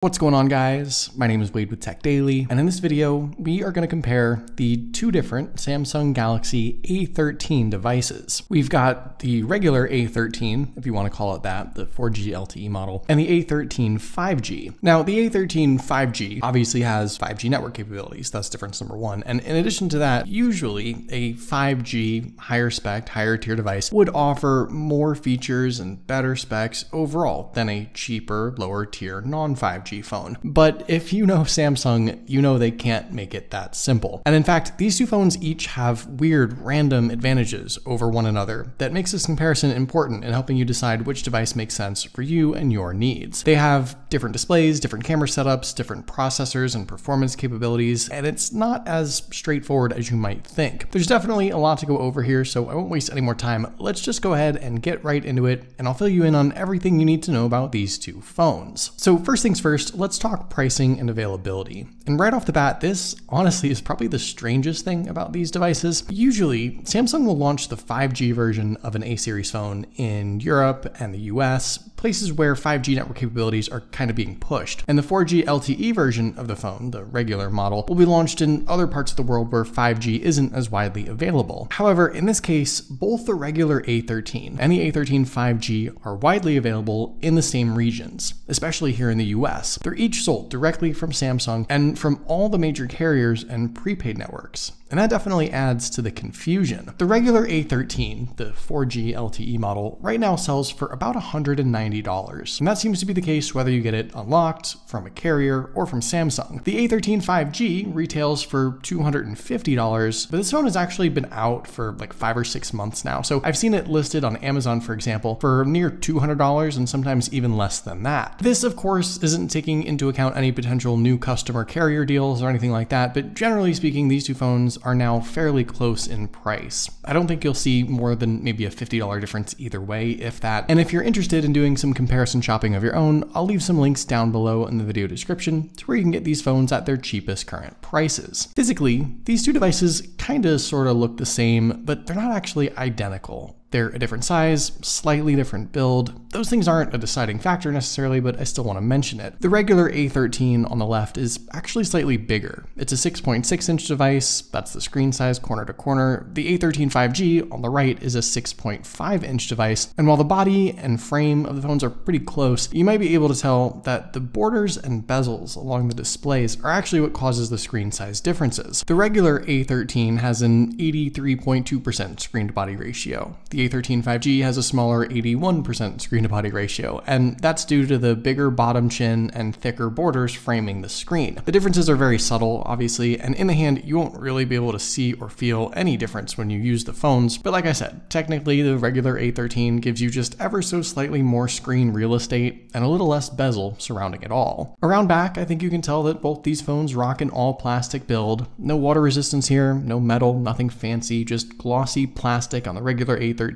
What's going on, guys? My name is Wade with TechDaily, and in this video, we are going to compare the two different Samsung Galaxy A13 devices. We've got the regular A13, if you want to call it that, the 4G LTE model, and the A13 5G. Now, the A13 5G obviously has 5G network capabilities. That's difference number one. And in addition to that, usually a 5G higher spec, higher tier device would offer more features and better specs overall than a cheaper, lower tier non-5G phone. But if you know Samsung, you know they can't make it that simple. And in fact, these two phones each have weird random advantages over one another that makes this comparison important in helping you decide which device makes sense for you and your needs. They have different displays, different camera setups, different processors and performance capabilities, and it's not as straightforward as you might think. There's definitely a lot to go over here, so I won't waste any more time. Let's just go ahead and get right into it, and I'll fill you in on everything you need to know about these two phones. So first things first, let's talk pricing and availability. And right off the bat, this honestly is probably the strangest thing about these devices. Usually, Samsung will launch the 5G version of an A series phone in Europe and the US, places where 5G network capabilities are kind of being pushed. And the 4G LTE version of the phone, the regular model, will be launched in other parts of the world where 5G isn't as widely available. However, in this case, both the regular A13 and the A13 5G are widely available in the same regions, especially here in the US. They're each sold directly from Samsung and from all the major carriers and prepaid networks. And that definitely adds to the confusion. The regular A13, the 4G LTE model, right now sells for about $190. And that seems to be the case whether you get it unlocked from a carrier or from Samsung. The A13 5G retails for $250, but this phone has actually been out for like 5 or 6 months now. So I've seen it listed on Amazon, for example, for near $200 and sometimes even less than that. This, of course, isn't taking into account any potential new customer carrier deals or anything like that, but generally speaking, these two phones are now fairly close in price. I don't think you'll see more than maybe a $50 difference either way, if that. And if you're interested in doing some comparison shopping of your own, I'll leave some links down below in the video description to where you can get these phones at their cheapest current prices. Physically, these two devices kinda sorta look the same, but they're not actually identical. They're a different size, slightly different build. Those things aren't a deciding factor necessarily, but I still want to mention it. The regular A13 on the left is actually slightly bigger. It's a 6.6-inch device, that's the screen size corner to corner. The A13 5G on the right is a 6.5-inch device, and while the body and frame of the phones are pretty close, you might be able to tell that the borders and bezels along the displays are actually what causes the screen size differences. The regular A13 has an 83.2% screen-to-body ratio. The A13 5G has a smaller 81% screen-to-body ratio, and that's due to the bigger bottom chin and thicker borders framing the screen. The differences are very subtle, obviously, and in the hand, you won't really be able to see or feel any difference when you use the phones, but like I said, technically the regular A13 gives you just ever so slightly more screen real estate and a little less bezel surrounding it all. Around back, I think you can tell that both these phones rock an all-plastic build. No water resistance here, no metal, nothing fancy, just glossy plastic on the regular A13,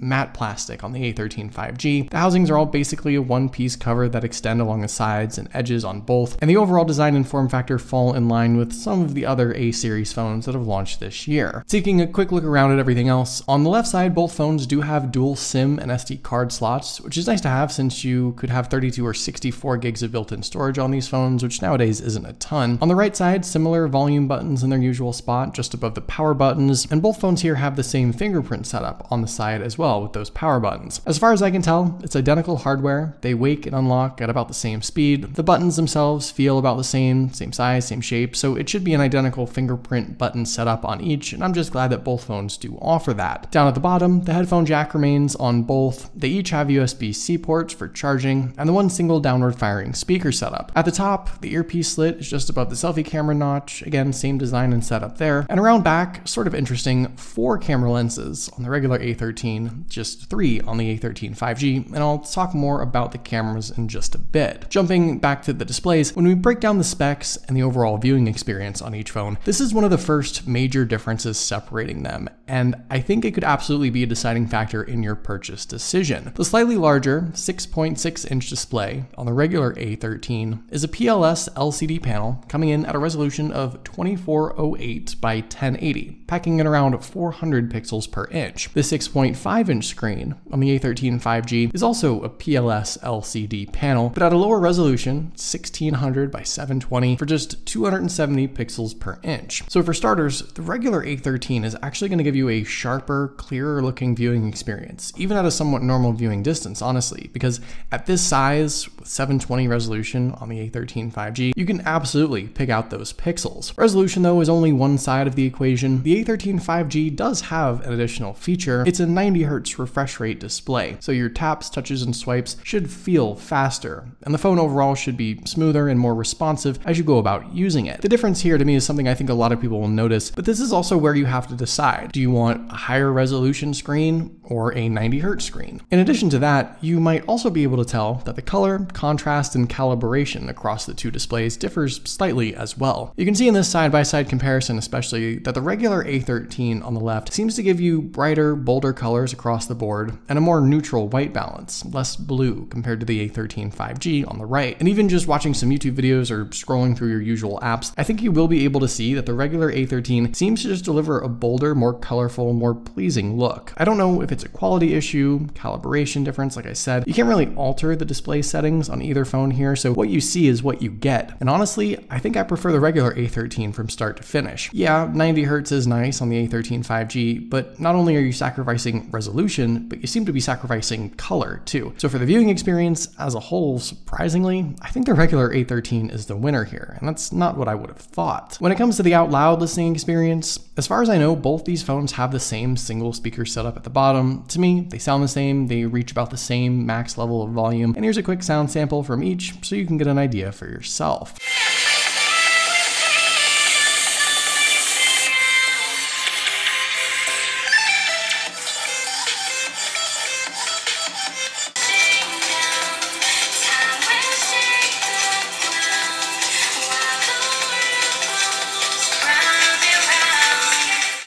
matte plastic on the A13 5G. The housings are all basically a one-piece cover that extend along the sides and edges on both, and the overall design and form factor fall in line with some of the other A series phones that have launched this year. Taking a quick look around at everything else, on the left side, both phones do have dual SIM and SD card slots, which is nice to have since you could have 32 or 64 gigs of built-in storage on these phones, which nowadays isn't a ton. On the right side, similar volume buttons in their usual spot, just above the power buttons, and both phones here have the same fingerprint setup on the side as well with those power buttons. As far as I can tell, it's identical hardware. They wake and unlock at about the same speed. The buttons themselves feel about the same size, same shape, so it should be an identical fingerprint button setup on each, and I'm just glad that both phones do offer that. Down at the bottom, the headphone jack remains on both. They each have USB-C ports for charging, and the one single downward firing speaker setup. At the top, the earpiece slit is just above the selfie camera notch. Again, same design and setup there. And around back, sort of interesting, 4 camera lenses on the regular A13, just 3 on the A13 5G, and I'll talk more about the cameras in just a bit. Jumping back to the displays, when we break down the specs and the overall viewing experience on each phone, this is one of the first major differences separating them, and I think it could absolutely be a deciding factor in your purchase decision. The slightly larger 6.6-inch display on the regular A13 is a PLS LCD panel coming in at a resolution of 2408 by 1080, packing in around 400 pixels per inch. The 6.6 6.5-inch screen on the A13 5G is also a PLS LCD panel, but at a lower resolution, 1600 by 720 for just 270 pixels per inch. So for starters, the regular A13 is actually going to give you a sharper, clearer looking viewing experience, even at a somewhat normal viewing distance, honestly, because at this size, with 720 resolution on the A13 5G, you can absolutely pick out those pixels. Resolution, though, is only one side of the equation. The A13 5G does have an additional feature. It's a 90 Hz refresh rate display, so your taps, touches, and swipes should feel faster, and the phone overall should be smoother and more responsive as you go about using it. The difference here to me is something I think a lot of people will notice, but this is also where you have to decide. Do you want a higher resolution screen or a 90 Hz screen? In addition to that, you might also be able to tell that the color, contrast, and calibration across the two displays differs slightly as well. You can see in this side-by-side comparison especially that the regular A13 on the left seems to give you brighter, bolder colors across the board and a more neutral white balance, less blue compared to the A13 5G on the right. And even just watching some YouTube videos or scrolling through your usual apps, I think you will be able to see that the regular A13 seems to just deliver a bolder, more colorful, more pleasing look. I don't know if it's a quality issue, calibration difference, like I said. You can't really alter the display settings on either phone here, so what you see is what you get. And honestly, I think I prefer the regular A13 from start to finish. Yeah, 90 Hz is nice on the A13 5G, but not only are you sacrificing resolution, but you seem to be sacrificing color too. So for the viewing experience as a whole, surprisingly, I think the regular A13 is the winner here, and that's not what I would have thought. When it comes to the out loud listening experience, as far as I know, both these phones have the same single speaker setup at the bottom. To me, they sound the same, they reach about the same max level of volume, and here's a quick sound sample from each so you can get an idea for yourself.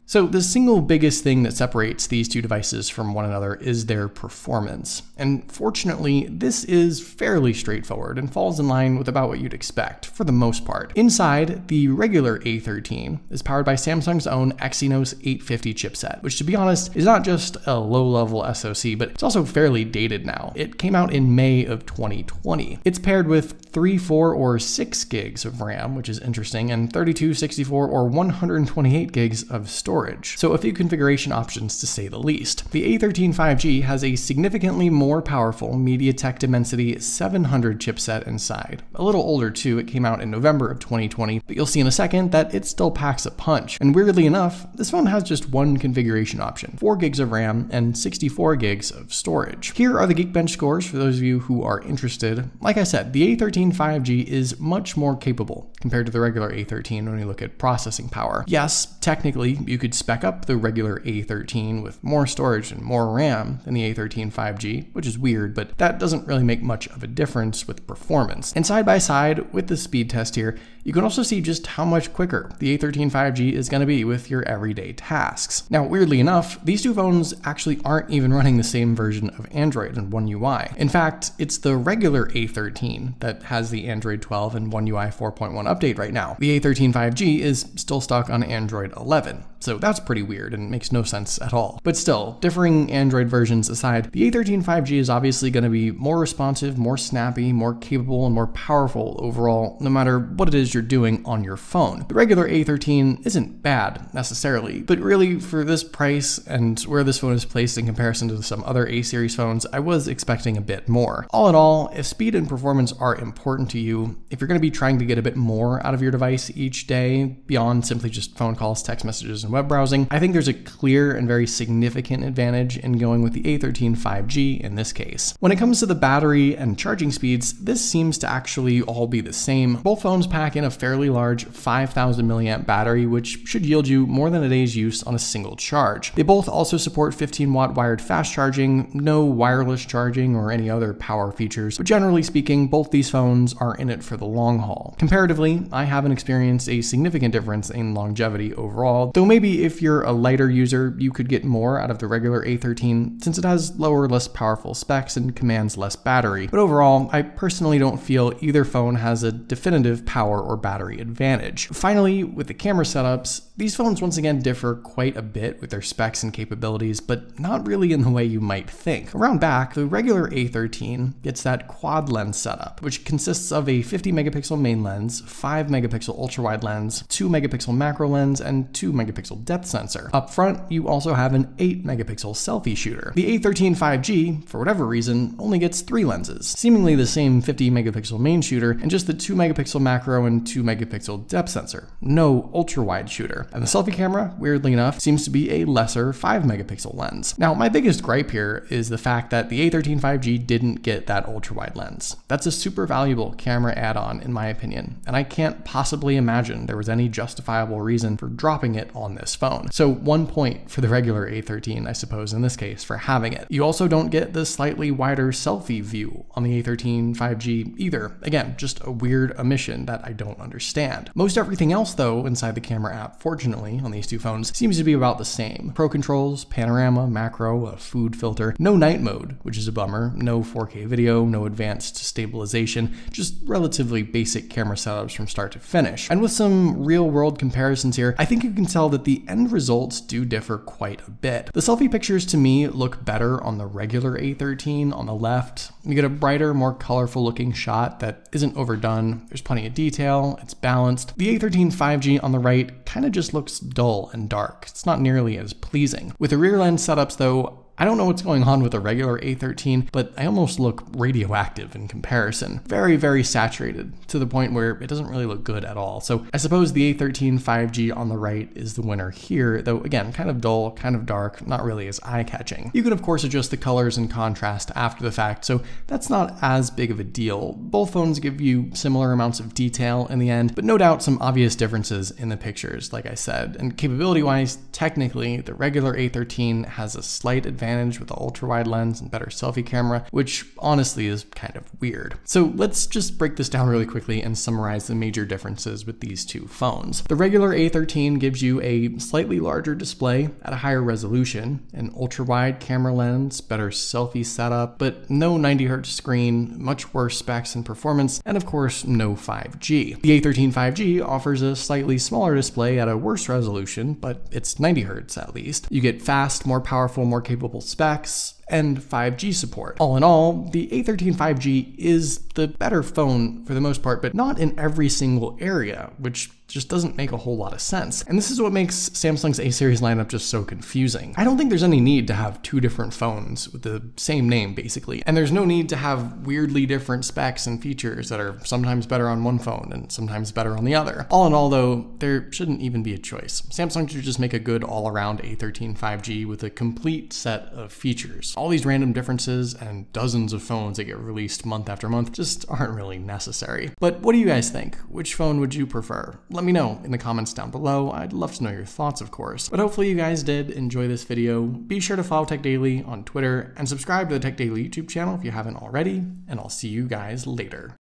So the single biggest thing that separates these two devices from one another is their performance. And fortunately, this is fairly straightforward and falls in line with about what you'd expect, for the most part. Inside, the regular A13 is powered by Samsung's own Exynos 850 chipset, which to be honest is not just a low-level SoC, but it's also fairly dated now. It came out in May of 2020. It's paired with 3, 4, or 6 gigs of RAM, which is interesting, and 32, 64, or 128 gigs of storage. So a few configuration options to say the least. The A13 5G has a significantly more powerful MediaTek Dimensity 700 chipset inside. A little older too, it came out in November of 2020, but you'll see in a second that it still packs a punch. And weirdly enough, this phone has just one configuration option, 4 gigs of RAM and 64 gigs of storage. Here are the Geekbench scores for those of you who are interested. Like I said, the A13 5G is much more capable compared to the regular A13 when you look at processing power. Yes, technically, you could spec up the regular A13 with more storage and more RAM than the A13 5G, which is weird, but that doesn't really make much of a difference with performance. And side by side with the speed test here, you can also see just how much quicker the A13 5G is going to be with your everyday tasks. Now, weirdly enough, these two phones actually aren't even running the same version of Android and One UI. In fact, it's the regular A13 that has the Android 12 and One UI 4.1 update right now. The A13 5G is still stuck on Android 11. So that's pretty weird and makes no sense at all. But still, differing Android versions aside, the A13 5G is obviously going to be more responsive, more snappy, more capable, and more powerful overall, no matter what it is you're doing on your phone. The regular A13 isn't bad necessarily, but really for this price and where this phone is placed in comparison to some other A-series phones, I was expecting a bit more. All in all, if speed and performance are important to you, if you're going to be trying to get a bit more out of your device each day beyond simply just phone calls, text messages, and web browsing, I think there's a clear and very significant advantage in going with the A13 5G in this case. When it comes to the battery and charging speeds, this seems to actually all be the same. Both phones pack in a fairly large 5,000 milliamp battery, which should yield you more than a day's use on a single charge. They both also support 15-watt wired fast charging, no wireless charging or any other power features, but generally speaking, both these phones are in it for the long haul. Comparatively, I haven't experienced a significant difference in longevity overall, though maybe Maybe if you're a lighter user, you could get more out of the regular A13 since it has lower, less powerful specs and commands less battery. But overall, I personally don't feel either phone has a definitive power or battery advantage. Finally, with the camera setups, these phones once again differ quite a bit with their specs and capabilities, but not really in the way you might think. Around back, the regular A13 gets that quad lens setup, which consists of a 50 megapixel main lens, 5 megapixel ultra-wide lens, 2 megapixel macro lens, and 2 megapixel depth sensor. Up front, you also have an 8 megapixel selfie shooter. The A13 5G, for whatever reason, only gets 3 lenses, seemingly the same 50 megapixel main shooter, and just the 2 megapixel macro and 2 megapixel depth sensor. No ultra-wide shooter. And the selfie camera, weirdly enough, seems to be a lesser 5 megapixel lens. Now, my biggest gripe here is the fact that the A13 5G didn't get that ultra-wide lens. That's a super valuable camera add-on in my opinion, and I can't possibly imagine there was any justifiable reason for dropping it on this phone. So 1 point for the regular A13, I suppose, in this case, for having it. You also don't get the slightly wider selfie view on the A13 5G either. Again, just a weird omission that I don't understand. Most everything else, though, inside the camera app, fortunately, on these two phones, seems to be about the same. Pro controls, panorama, macro, a food filter, no night mode, which is a bummer, no 4K video, no advanced stabilization, just relatively basic camera setups from start to finish. And with some real-world comparisons here, I think you can tell that the end results do differ quite a bit. The selfie pictures to me look better on the regular A13 on the left. You get a brighter, more colorful looking shot that isn't overdone. There's plenty of detail, it's balanced. The A13 5G on the right kind of just looks dull and dark. It's not nearly as pleasing. With the rear lens setups though, I don't know what's going on with the regular A13, but I almost look radioactive in comparison. Very, very saturated to the point where it doesn't really look good at all. So I suppose the A13 5G on the right is the winner here, though again, kind of dull, kind of dark, not really as eye-catching. You can of course adjust the colors and contrast after the fact, so that's not as big of a deal. Both phones give you similar amounts of detail in the end, but no doubt some obvious differences in the pictures, like I said. And capability-wise, technically, the regular A13 has a slight advantage with the ultra-wide lens and better selfie camera, which honestly is kind of weird. So let's just break this down really quickly and summarize the major differences with these two phones. The regular A13 gives you a slightly larger display at a higher resolution, an ultra-wide camera lens, better selfie setup, but no 90Hz screen, much worse specs and performance, and of course no 5G. The A13 5G offers a slightly smaller display at a worse resolution, but it's 90Hz at least. You get fast, more powerful, more capable specs, and 5G support. All in all, the A13 5G is the better phone for the most part, but not in every single area, which just doesn't make a whole lot of sense. And this is what makes Samsung's A series lineup just so confusing. I don't think there's any need to have two different phones with the same name, basically. And there's no need to have weirdly different specs and features that are sometimes better on one phone and sometimes better on the other. All in all though, there shouldn't even be a choice. Samsung should just make a good all-around A13 5G with a complete set of features. All these random differences and dozens of phones that get released month after month just aren't really necessary. But what do you guys think? Which phone would you prefer? Let me know in the comments down below. I'd love to know your thoughts, of course. But hopefully you guys did enjoy this video. Be sure to follow TechDaily on Twitter and subscribe to the TechDaily YouTube channel if you haven't already, and I'll see you guys later.